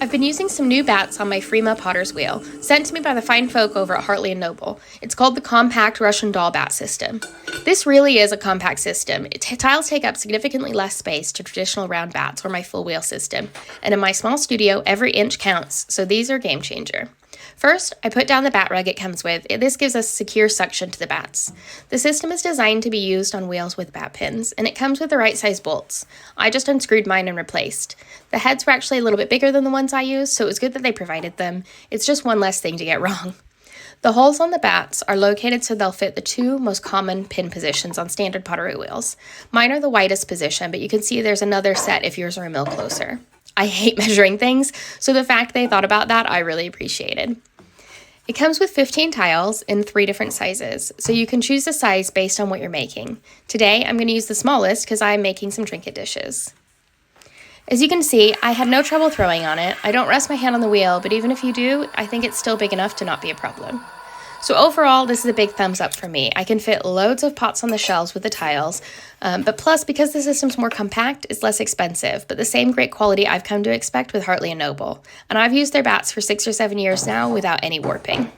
I've been using some new bats on my Freema potter's wheel, sent to me by the fine folk over at Hartley and Noble. It's called the Compact Russian Doll Bat System. This really is a compact system. Tiles take up significantly less space to traditional round bats or my full wheel system, and in my small studio, every inch counts, so these are a game changer. First, I put down the bat rug it comes with. This gives us secure suction to the bats. The system is designed to be used on wheels with bat pins, and it comes with the right size bolts. I just unscrewed mine and replaced. The heads were actually a little bit bigger than the ones I used, so it was good that they provided them. It's just one less thing to get wrong. The holes on the bats are located so they'll fit the two most common pin positions on standard pottery wheels. Mine are the widest position, but you can see there's another set if yours are a mil closer. I hate measuring things, so the fact they thought about that, I really appreciated. It comes with 15 tiles in 3 different sizes, so you can choose the size based on what you're making. Today, I'm going to use the smallest because I'm making some trinket dishes. As you can see, I had no trouble throwing on it. I don't rest my hand on the wheel, but even if you do, I think it's still big enough to not be a problem. So overall, this is a big thumbs up for me. I can fit loads of pots on the shelves with the tiles, but plus, because the system's more compact, it's less expensive, but the same great quality I've come to expect with Hartley and Noble. And I've used their bats for 6 or 7 years now without any warping.